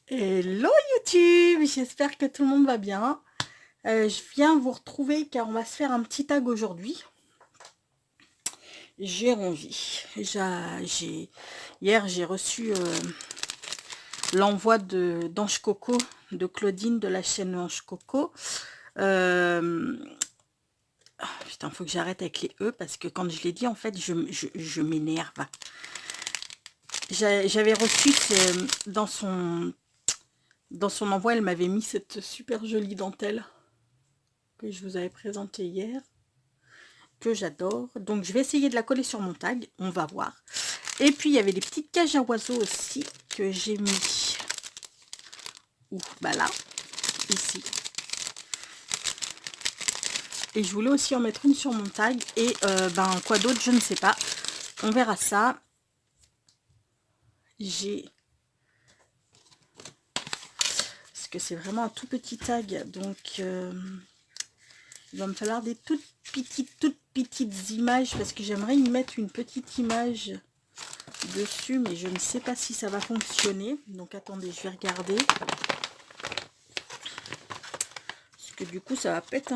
Hello YouTube, j'espère que tout le monde va bien. Je viens vous retrouver car on va se faire un petit tag aujourd'hui. J'ai envie. Hier, j'ai reçu l'envoi d'Ange Coco, de Claudine de la chaîne Ange Coco. Putain, faut que j'arrête avec les E parce que quand je l'ai dit, en fait, je m'énerve. J'avais reçu dans son envoi, elle m'avait mis cette super jolie dentelle que je vous avais présentée hier, que j'adore. Donc je vais essayer de la coller sur mon tag, on va voir. Et puis il y avait des petites cages à oiseaux aussi que j'ai mis. Ouh, bah là, ici. Et je voulais aussi en mettre une sur mon tag. Et ben quoi d'autre, je ne sais pas. On verra ça. J'ai... Parce que c'est vraiment un tout petit tag. Donc il va me falloir des toutes petites images. Parce que j'aimerais y mettre une petite image dessus. Mais je ne sais pas si ça va fonctionner. Donc attendez, je vais regarder. Parce que du coup ça va peut-être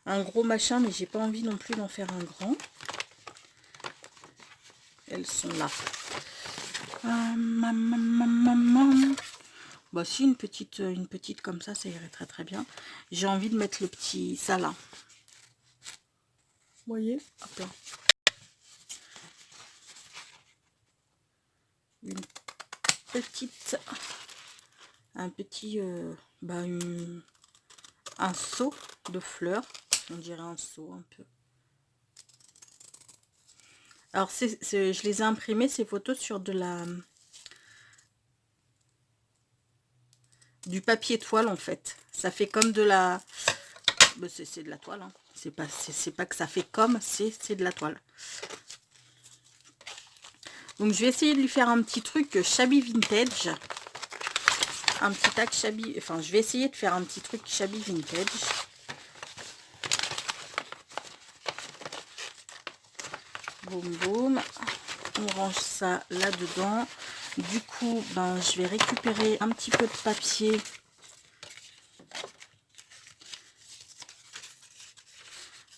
un gros machin, mais j'ai pas envie non plus d'en faire un grand. Elles sont là. Bah si, une petite comme ça irait très très bien. J'ai envie de mettre le petit ça là. Vous voyez? Hop là. Une petite, un petit, un seau de fleurs. On dirait un seau un peu. Alors je les ai imprimées ces photos sur du papier toile en fait. Ça fait comme de la... c'est de la toile. Hein. C'est pas que ça fait comme, c'est de la toile. Donc je vais essayer de lui faire un petit truc shabby vintage. Un petit tag shabby... Enfin, je vais essayer de faire un petit truc shabby vintage. Boum boum. On range ça là-dedans. Du coup, ben, je vais récupérer un petit peu de papier.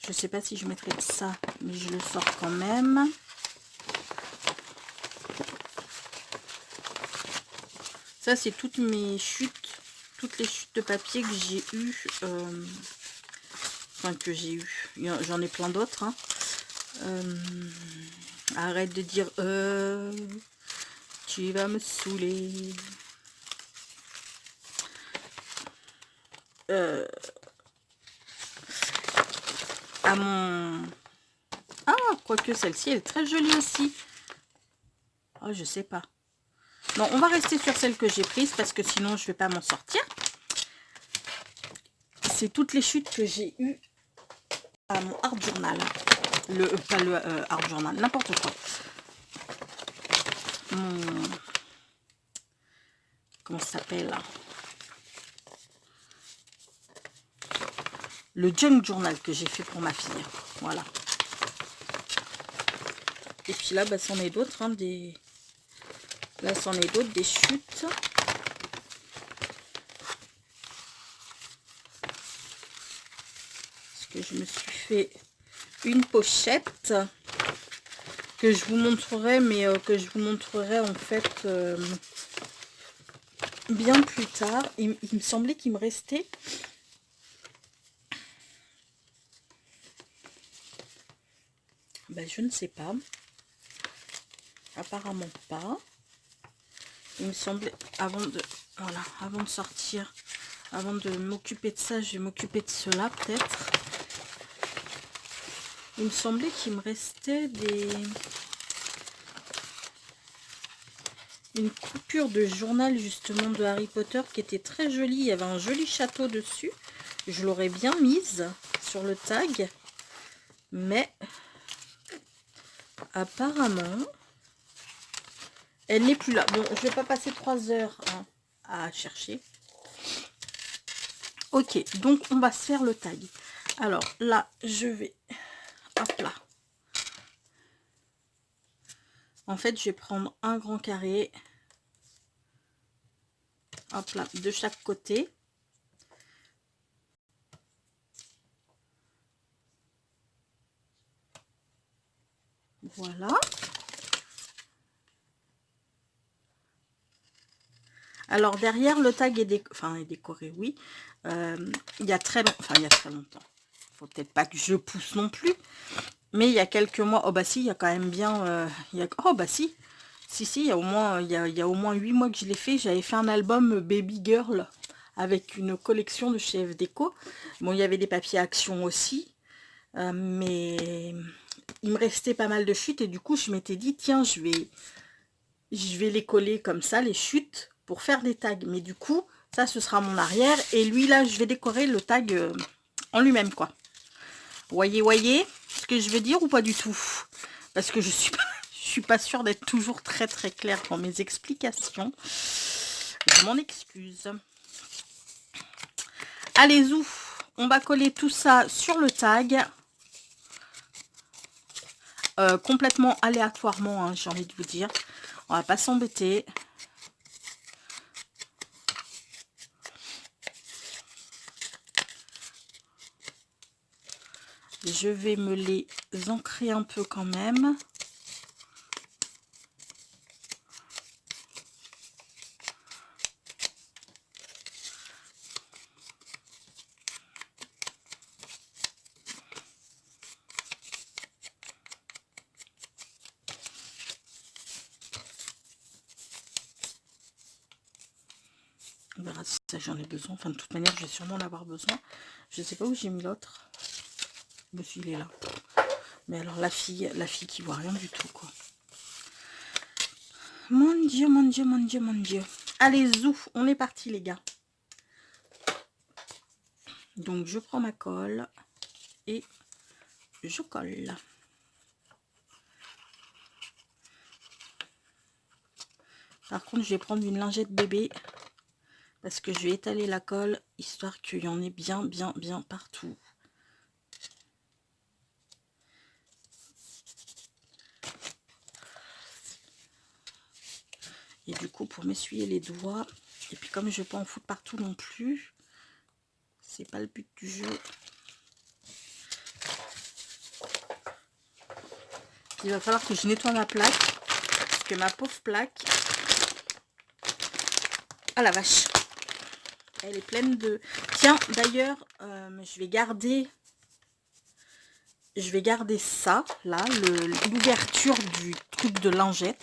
Je sais pas si je mettrai ça, mais je le sors quand même. Ça, c'est toutes mes chutes, toutes les chutes de papier que j'ai eues. Enfin, que j'ai eu. J'en ai plein d'autres. Hein. Arrête de dire tu vas me saouler. À mon... Ah, quoique celle-ci, elle est très jolie aussi. Oh, je sais pas. Non, on va rester sur celle que j'ai prise parce que sinon, je vais pas m'en sortir. C'est toutes les chutes que j'ai eues à mon art journal. Pas le art journal, n'importe quoi. Mon... Comment ça s'appelle? Le junk journal que j'ai fait pour ma fille. Voilà. Et puis là, bah, c'en est d'autres. Hein, là, c'en est d'autres, des chutes. Parce que je me suis fait une pochette que je vous montrerai, mais que je vous montrerai en fait bien plus tard. Il me semblait qu'il me restait... Ben, je ne sais pas. Apparemment pas. Il me semblait, avant de sortir, avant de m'occuper de ça, je vais m'occuper de cela peut-être. Il me semblait qu'il me restait une coupure de journal justement de Harry Potter qui était très jolie. Il y avait un joli château dessus. Je l'aurais bien mise sur le tag. Mais apparemment, elle n'est plus là. Bon, je vais pas passer 3 heures hein, à chercher. Ok, donc on va se faire le tag. Alors là, je vais... Hop là. En fait, je vais prendre un grand carré. Hop là, de chaque côté. Voilà. Alors derrière le tag est, est décoré, oui. Il y a très longtemps. Faut peut-être pas que je pousse non plus. Mais il y a quelques mois, oh bah si, il y a quand même bien, oh bah si, il y a au moins, il y a au moins 8 mois que je l'ai fait. J'avais fait un album Baby Girl avec une collection de chez F Déco. Bon, il y avait des papiers action aussi, mais il me restait pas mal de chutes et du coup, je m'étais dit, tiens, je vais les coller comme ça, les chutes, pour faire des tags. Mais du coup, ça, ce sera mon arrière et lui, là, je vais décorer le tag en lui-même, quoi. Voyez ce que je veux dire ou pas du tout? Parce que je suis pas sûre d'être toujours très très claire dans mes explications. Je m'en excuse. Allez, zou, on va coller tout ça sur le tag. Complètement aléatoirement, hein, j'ai envie de vous dire. On va pas s'embêter. Je vais me les ancrer un peu quand même. On verra si ça j'en ai besoin. Enfin, de toute manière, je vais sûrement en avoir besoin. Je sais pas où j'ai mis l'autre. Je suis il est là. Mais alors la fille qui voit rien du tout, quoi. Mon Dieu, mon Dieu, mon Dieu, mon Dieu. Allez, zou, on est parti, les gars. Donc, je prends ma colle et je colle. Par contre, je vais prendre une lingette bébé parce que je vais étaler la colle histoire qu'il y en ait bien, bien, bien partout. Et du coup, pour m'essuyer les doigts, et puis comme je ne vais pas en foutre partout non plus, c'est pas le but du jeu. Il va falloir que je nettoie ma plaque, parce que ma pauvre plaque, ah la vache, elle est pleine de... Tiens, d'ailleurs, je vais garder ça, là, l'ouverture du truc de lingette.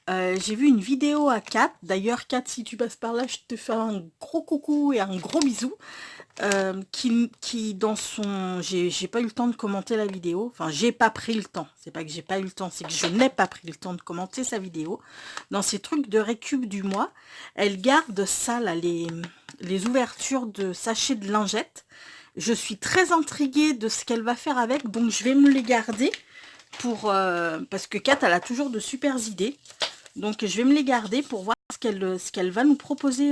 J'ai vu une vidéo à Kat. D'ailleurs, Kat, si tu passes par là, je te fais un gros coucou et un gros bisou. Qui dans son... J'ai pas eu le temps de commenter la vidéo. Enfin, j'ai pas pris le temps. C'est pas que j'ai pas eu le temps, c'est que je n'ai pas pris le temps de commenter sa vidéo. Dans ces trucs de récup du mois, elle garde ça, là, les ouvertures de sachets de lingettes. Je suis très intriguée de ce qu'elle va faire avec, donc je vais me les garder pour... parce que Kat, elle a toujours de super idées. Donc je vais me les garder pour voir ce qu'elle va nous proposer,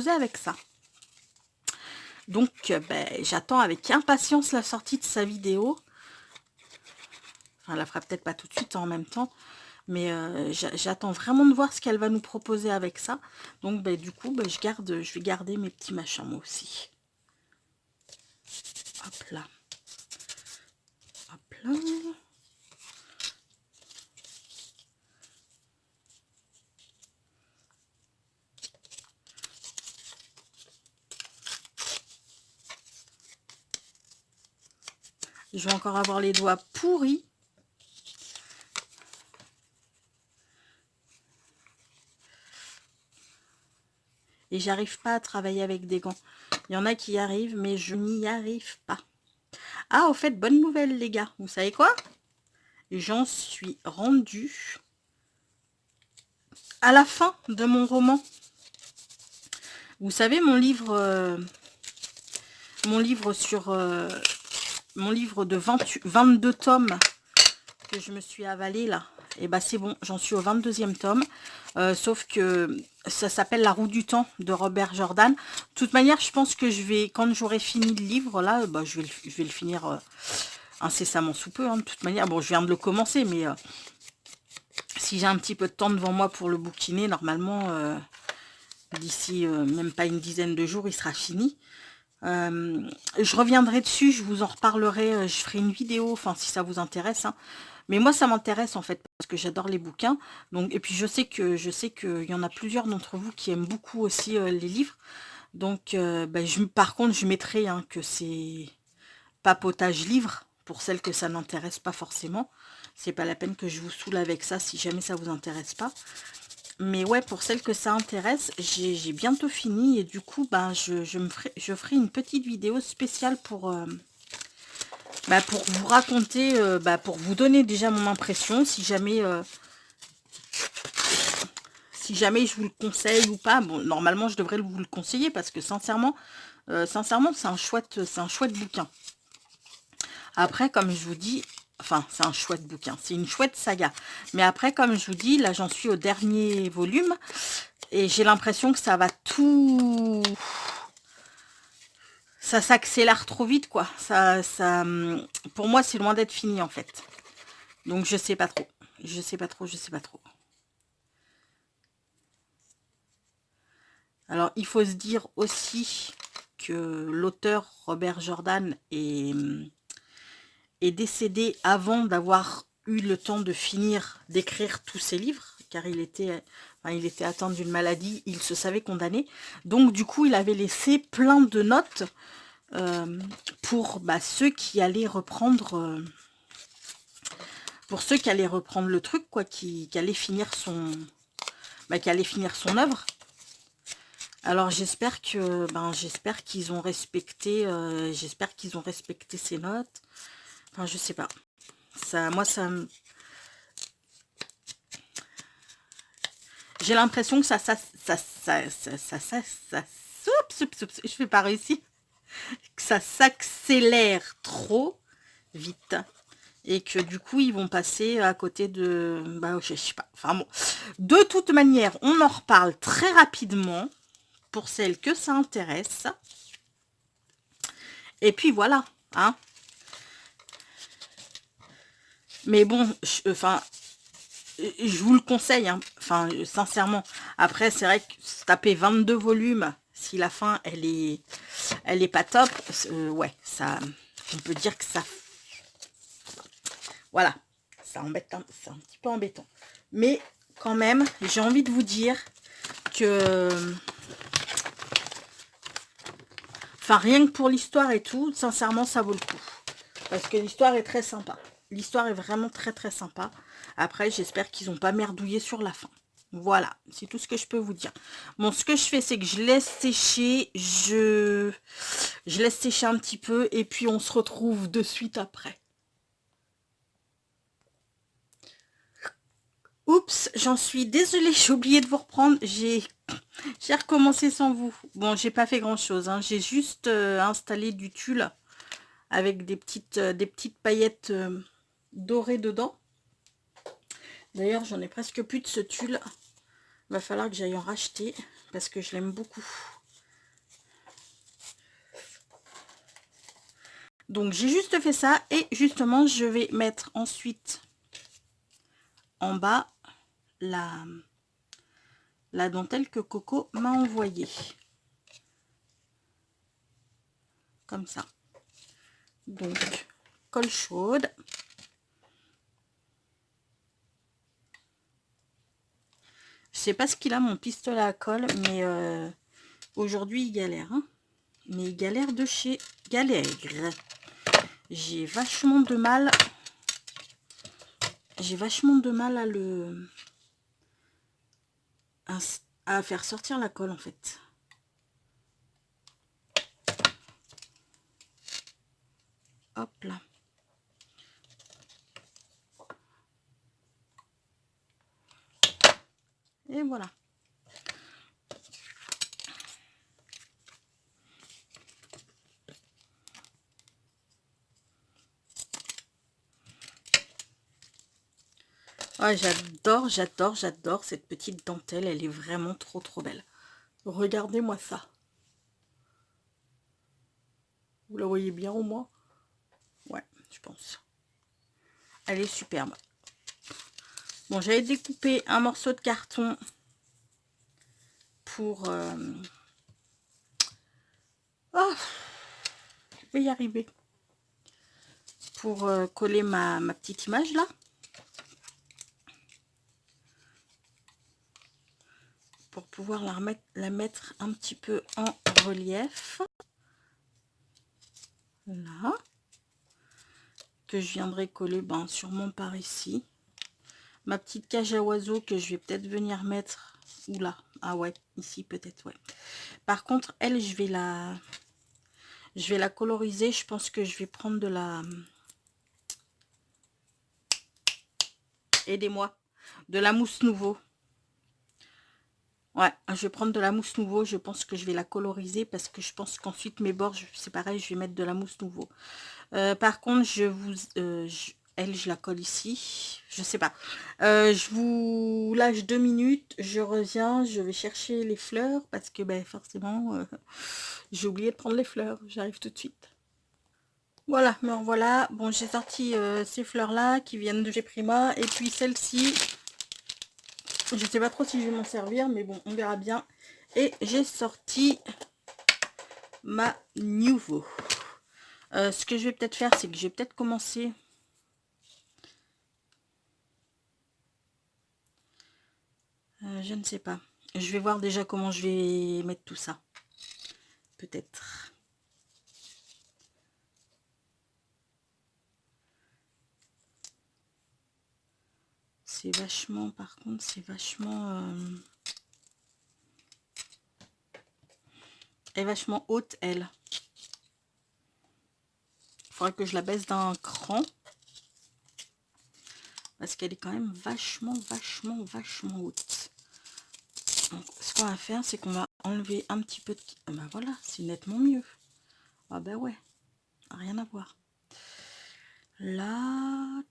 avec ça. Donc j'attends avec impatience la sortie de sa vidéo. Enfin, elle la fera peut-être pas tout de suite en même temps, mais j'attends vraiment de voir ce qu'elle va nous proposer avec ça. Donc du coup, je vais garder mes petits machins moi aussi. Hop là. Hop là. Je vais encore avoir les doigts pourris. Et j'arrive pas à travailler avec des gants. Il y en a qui y arrivent, mais je n'y arrive pas. Ah, au fait, bonne nouvelle, les gars. Vous savez quoi? J'en suis rendue à la fin de mon roman. Vous savez, mon livre de 22 tomes que je me suis avalé là. Et bah c'est bon, j'en suis au 22e tome. Sauf que ça s'appelle La Roue du Temps de Robert Jordan. De toute manière, je pense que quand j'aurai fini le livre là, je vais le finir incessamment sous peu. Hein, de toute manière, bon, je viens de le commencer, mais si j'ai un petit peu de temps devant moi pour le bouquiner, normalement, D'ici même pas une dizaine de jours, il sera fini. Je reviendrai dessus, je vous en reparlerai, je ferai une vidéo, enfin si ça vous intéresse, hein. Mais moi ça m'intéresse en fait, parce que j'adore les bouquins. Donc, et puis je sais qu'il y en a plusieurs d'entre vous qui aiment beaucoup aussi les livres. Donc par contre je mettrai hein, que c'est papotage livre, pour celles que ça n'intéresse pas forcément. C'est pas la peine que je vous saoule avec ça si jamais ça vous intéresse pas. Mais ouais, pour celles que ça intéresse, j'ai bientôt fini et du coup, ben, je ferai une petite vidéo spéciale pour vous raconter, pour vous donner déjà mon impression, si jamais je vous le conseille ou pas. Bon, normalement, je devrais vous le conseiller parce que sincèrement, c'est un chouette bouquin. Après, comme je vous dis, enfin, c'est un chouette bouquin, c'est une chouette saga. Mais après, comme je vous dis, là, j'en suis au dernier volume. Et j'ai l'impression que ça va tout... Ça s'accélère trop vite, quoi. Pour moi, c'est loin d'être fini, en fait. Donc, je sais pas trop. Je sais pas trop. Alors, il faut se dire aussi que l'auteur Robert Jordan est décédé avant d'avoir eu le temps de finir d'écrire tous ses livres, car il était atteint d'une maladie, il se savait condamné. Donc, du coup, il avait laissé plein de notes pour ceux qui allaient reprendre le truc, quoi, qui allait finir son œuvre. Alors j'espère qu'ils ont respecté ces notes. Enfin, je sais pas. J'ai l'impression que je vais pas réussir. Que ça s'accélère trop vite et que du coup ils vont passer à côté de je sais pas, enfin bon, de toute manière on en reparle très rapidement pour celles que ça intéresse et puis voilà, hein. Mais bon, je vous le conseille, hein. Enfin sincèrement, après c'est vrai que taper 22 volumes si la fin elle est pas top, ouais, ça, on peut dire que ça, voilà, ça embête, c'est un petit peu embêtant. Mais quand même, j'ai envie de vous dire que, enfin, rien que pour l'histoire et tout, sincèrement, ça vaut le coup. Parce que l'histoire est très sympa. L'histoire est vraiment très très sympa. Après, j'espère qu'ils n'ont pas merdouillé sur la fin. Voilà, c'est tout ce que je peux vous dire. Bon, ce que je fais, c'est que je laisse sécher, je laisse sécher un petit peu et puis on se retrouve de suite après. Oups, j'en suis désolée, j'ai oublié de vous reprendre. J'ai recommencé sans vous. Bon, j'ai pas fait grand chose, hein. J'ai juste installé du tulle avec des petites paillettes dorées dedans. D'ailleurs, j'en ai presque plus de ce tulle. Va falloir que j'aille en racheter parce que je l'aime beaucoup. Donc j'ai juste fait ça et justement je vais mettre ensuite en bas la dentelle que Coco m'a envoyée. Comme ça. Donc colle chaude. Je sais pas ce qu'il a mon pistolet à colle, mais aujourd'hui il galère, hein. Mais il galère de chez Galère. J'ai vachement de mal à faire sortir la colle en fait. Hop là. Et voilà. Ouais, j'adore cette petite dentelle. Elle est vraiment trop belle. Regardez-moi ça. Vous la voyez bien au moins? Ouais, je pense. Elle est superbe. Bon, j'avais découpé un morceau de carton pour... Oh, je vais y arriver. Pour coller ma petite image là. Pour pouvoir la mettre un petit peu en relief. Là. Que je viendrai coller sûrement par ici. Ma petite cage à oiseaux que je vais peut-être venir mettre. Oula, ah ouais, ici peut-être, ouais. Par contre, elle, je vais la coloriser. Je pense que je vais prendre de la... Aidez-moi. De la mousse nouveau. Ouais, je vais prendre de la mousse nouveau. Je pense que je vais la coloriser parce que je pense qu'ensuite mes bords, c'est pareil, je vais mettre de la mousse nouveau. Par contre, elle, je la colle ici. Je sais pas. Je vous lâche 2 minutes. Je reviens. Je vais chercher les fleurs parce que forcément, j'ai oublié de prendre les fleurs. J'arrive tout de suite. Voilà, me revoilà. Bon, j'ai sorti ces fleurs-là qui viennent de chez Prima. Et puis celle-ci, je sais pas trop si je vais m'en servir, mais bon, on verra bien. Et j'ai sorti ma nouveau. Ce que je vais peut-être faire, c'est que je vais peut-être commencer... je ne sais pas. Je vais voir déjà comment je vais mettre tout ça. Peut-être. C'est vachement, par contre, c'est vachement... Elle est vachement haute, elle. Il faudrait que je la baisse d'un cran. Parce qu'elle est quand même vachement haute. Donc, ce qu'on va faire, c'est qu'on va enlever un petit peu de... Ben voilà, c'est nettement mieux. Ah ben ouais, rien à voir. Là...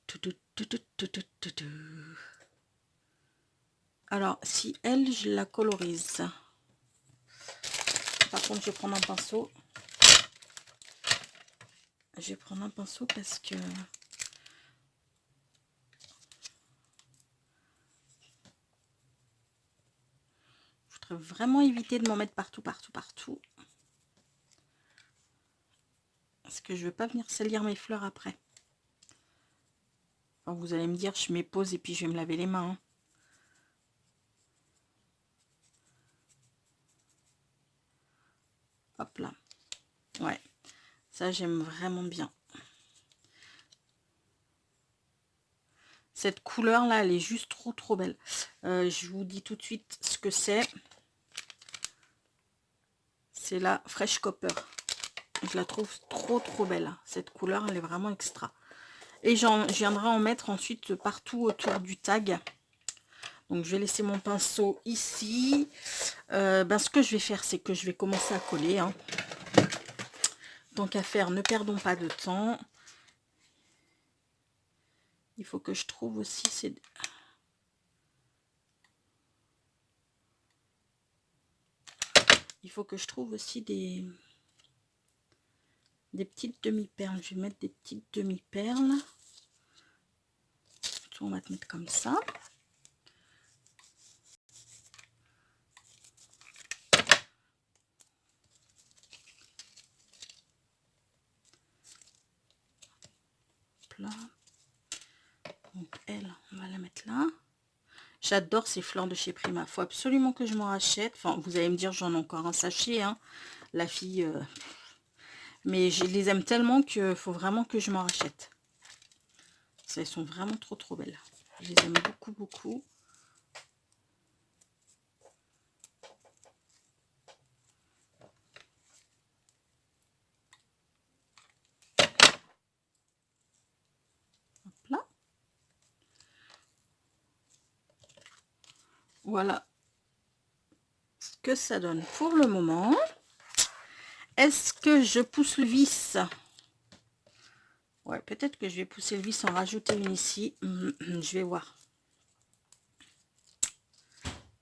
Alors, si elle, je la colorise. Par contre, je vais prendre un pinceau. Je vais prendre un pinceau parce que... je voudrais vraiment éviter de m'en mettre partout. Parce que je veux pas venir salir mes fleurs après. Enfin, vous allez me dire, je mets pause et puis je vais me laver les mains. Hein. Hop là. Ouais. Ça, j'aime vraiment bien. Cette couleur là, elle est juste trop belle. Je vous dis tout de suite ce que c'est. C'est la Fresh Copper. Je la trouve trop belle. Cette couleur, elle est vraiment extra. Et je viendrai en mettre ensuite partout autour du tag. Donc je vais laisser mon pinceau ici. Ce que je vais faire, c'est que je vais commencer à coller. Hein. Tant qu'à faire, ne perdons pas de temps. Il faut que je trouve aussi ces... Il faut que je trouve aussi des petites demi-perles. Je vais mettre des petites demi-perles. On va te mettre comme ça. Là. Donc elle, on va la mettre là. J'adore ces fleurs de chez Prima. Faut absolument que je m'en rachète. Enfin, vous allez me dire, j'en ai encore un sachet. Hein. La fille... Mais je les aime tellement qu'il faut vraiment que je m'en rachète. Elles sont vraiment trop belles. Je les aime beaucoup. Hop là. Voilà ce que ça donne pour le moment. Est-ce que je pousse le vis? Ouais, peut-être que je vais pousser le vis, en rajouter une ici. Je vais voir.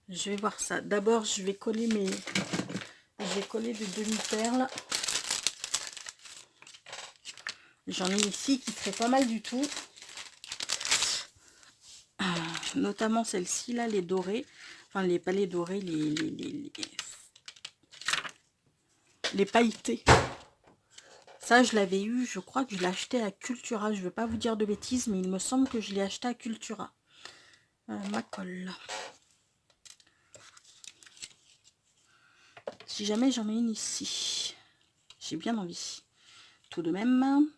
Je vais voir ça. D'abord, je vais coller mes... Je vais coller des demi-perles. J'en ai ici qui serait pas mal du tout. Notamment celle-ci, là, les dorées. Enfin, les palais dorés, les pailletés. Ça, je l'avais eu, je crois que je l'ai acheté à Cultura. Je ne veux pas vous dire de bêtises, mais il me semble que je l'ai acheté à Cultura. Ma colle. Si jamais j'en ai une ici. J'ai bien envie. Tout de même.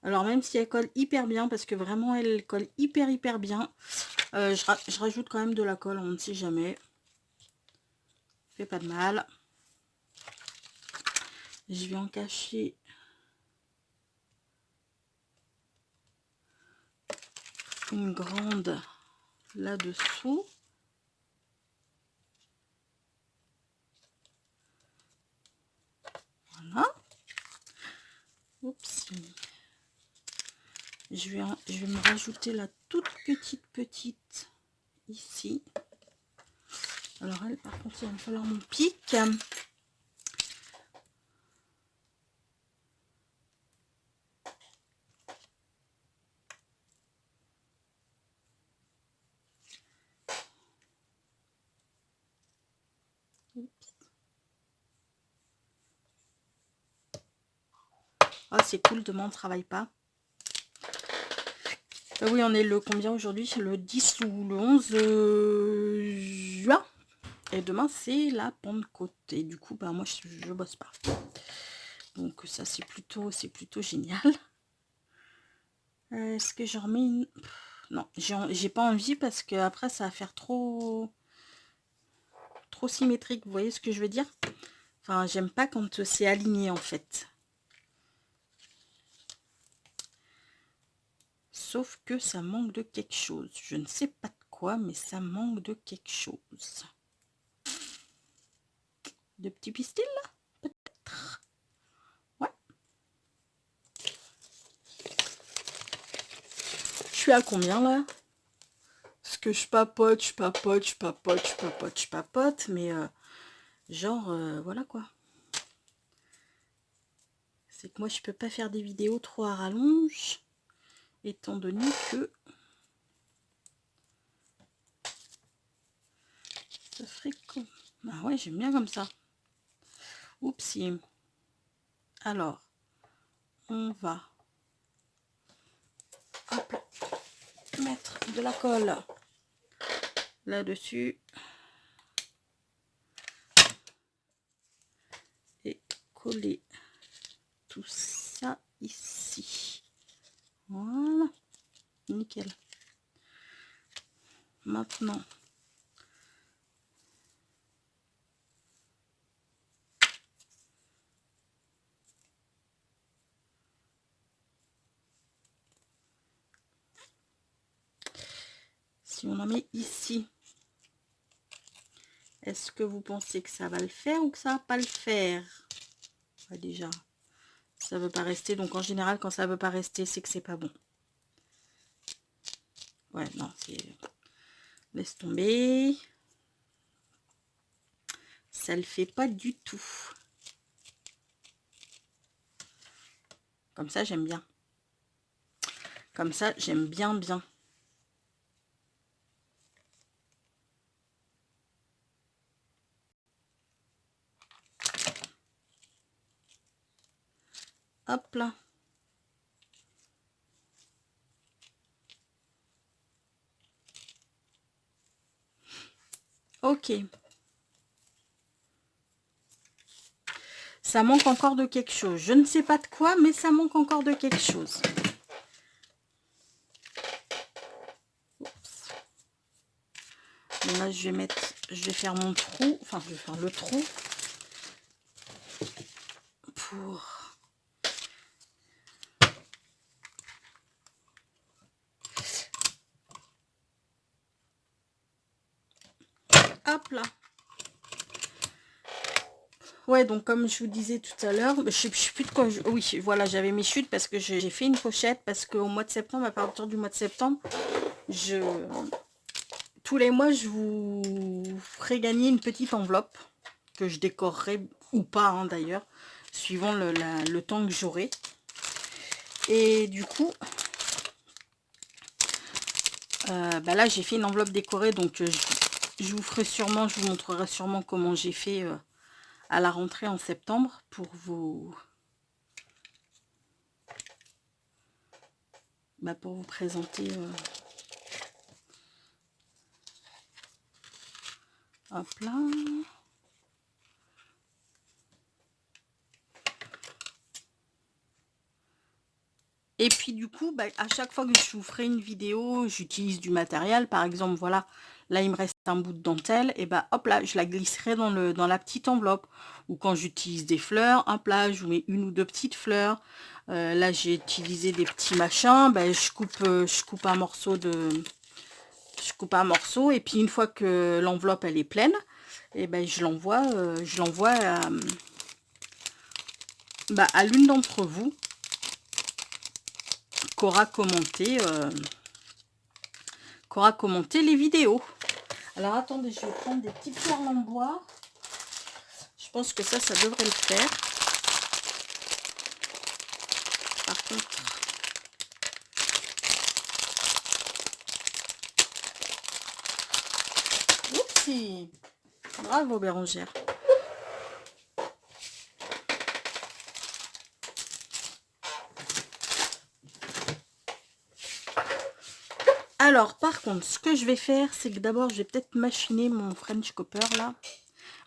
Alors même si elle colle hyper bien, parce que vraiment elle colle hyper bien, je rajoute quand même de la colle, on ne sait jamais. Fait pas de mal. Je vais en cacher une grande là-dessous. Voilà. Oups. Je vais me rajouter la toute petite ici. Alors elle, par contre, il va me falloir mon pic. Ah, c'est cool, demain on travaille pas. Oui, on est le combien aujourd'hui? C'est le 10 ou le 11 juin. Et demain, c'est la Pentecôte. Et du coup, bah, moi, je bosse pas. Donc, ça, c'est plutôt génial. Est-ce que j'en remets une... Non, j'ai pas envie parce que après ça va faire trop symétrique. Vous voyez ce que je veux dire? Enfin, j'aime pas quand c'est aligné, en fait. Sauf que ça manque de quelque chose. Je ne sais pas de quoi, mais ça manque de quelque chose. De petits pistils, là? Peut-être. Ouais. Je suis à combien, là? Parce que je papote, mais genre, voilà, quoi. C'est que moi, je peux pas faire des vidéos trop à rallonge, étant donné que ça ferait con. Ah ouais, j'aime bien comme ça. Oupsie. Alors, on va hop, mettre de la colle là-dessus et coller tout ça ici. Voilà, nickel. Maintenant, si on en met ici, est-ce que vous pensez que ça va le faire ou que ça va pas le faire? Ouais, déjà, ça veut pas rester. Donc en général, quand ça veut pas rester, c'est que c'est pas bon. Ouais, non, c'est... Laisse tomber. Ça le fait pas du tout. Comme ça, j'aime bien. Comme ça, j'aime bien. Hop là. Ok. Ça manque encore de quelque chose. Je ne sais pas de quoi, mais ça manque encore de quelque chose. Oups. Et là, je vais faire mon trou. Enfin, je vais faire le trou. Pour... Hop là. Ouais, donc comme je vous disais tout à l'heure, je sais plus de quoi... Oui, voilà, j'avais mes chutes parce que j'ai fait une pochette. Parce qu'au mois de septembre, à partir du mois de septembre, tous les mois, je vous ferai gagner une petite enveloppe que je décorerai ou pas, hein, d'ailleurs, suivant le temps que j'aurai. Et du coup, Bah là, j'ai fait une enveloppe décorée, donc je vous ferai sûrement, je vous montrerai sûrement comment j'ai fait à la rentrée en septembre pour vous... Bah, pour vous présenter... Hop là. Et puis du coup, bah, à chaque fois que je vous ferai une vidéo, j'utilise du matériel. Par exemple, voilà, là il me reste un bout de dentelle. Et bah hop là, je la glisserai dans la petite enveloppe. Ou quand j'utilise des fleurs, hop là, je vous mets une ou deux petites fleurs. Là j'ai utilisé des petits machins. Bah, je coupe un morceau de... Je coupe un morceau. Et puis une fois que l'enveloppe elle est pleine, et ben je l'envoie à l'une d'entre vous qu'aura commenté les vidéos. Alors attendez, je vais prendre des petites perles en bois. Je pense que ça devrait le faire. Par contre, oupsie, bravo Bérangère. Alors, par contre, ce que je vais faire, c'est que d'abord, je vais peut-être machiner mon French Copper, là.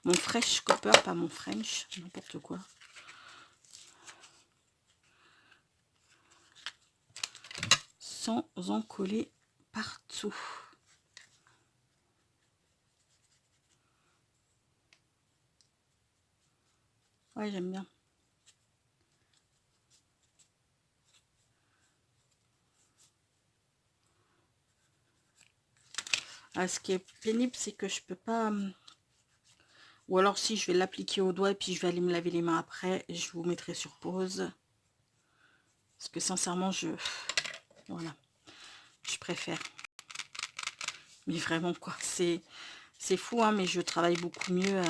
Mon Fresh Copper, pas mon French, n'importe quoi. Sans en coller partout. Ouais, j'aime bien. Ah, ce qui est pénible, c'est que je peux pas... Ou alors si je vais l'appliquer au doigt et puis je vais aller me laver les mains après, je vous mettrai sur pause. Parce que sincèrement, voilà, je préfère. Mais vraiment quoi, c'est fou, hein, mais je travaille beaucoup mieux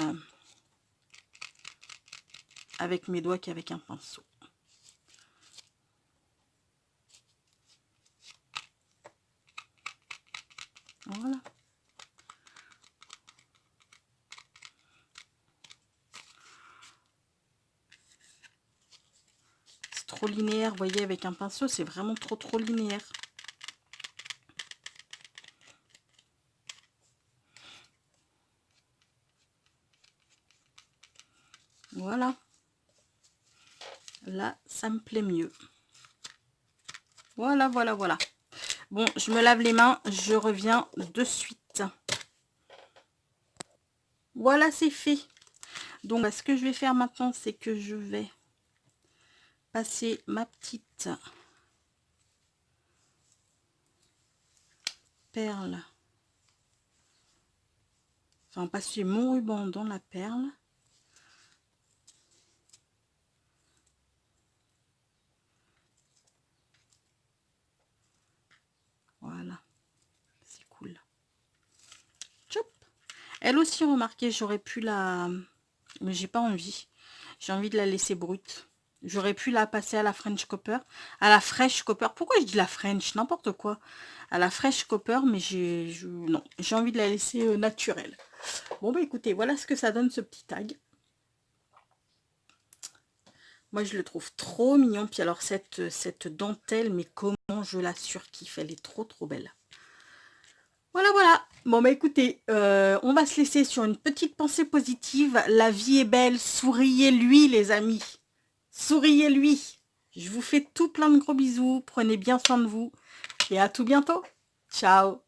avec mes doigts qu'avec un pinceau. Voilà. C'est trop linéaire, vous voyez, avec un pinceau, c'est vraiment trop linéaire. Voilà. Là, ça me plaît mieux. Voilà, voilà, voilà. Bon, je me lave les mains, je reviens de suite. Voilà, c'est fait. Donc, ce que je vais faire maintenant, c'est que je vais passer ma petite perle. Enfin, passer mon ruban dans la perle. Voilà. C'est cool. Chop. Elle aussi, remarquez, j'aurais pu la... Mais j'ai pas envie. J'ai envie de la laisser brute. J'aurais pu la passer à la French Copper. À la Fresh Copper. Pourquoi je dis la French? N'importe quoi. À la Fresh Copper, mais non, j'ai envie de la laisser naturelle. Bon, bah écoutez, voilà ce que ça donne, ce petit tag. Moi, je le trouve trop mignon. Puis alors, cette dentelle, mais comment je la surkiffe. Elle est trop belle. Voilà, voilà. Bon, bah écoutez, on va se laisser sur une petite pensée positive. La vie est belle. Souriez-lui, les amis. Souriez-lui. Je vous fais tout plein de gros bisous. Prenez bien soin de vous. Et à tout bientôt. Ciao.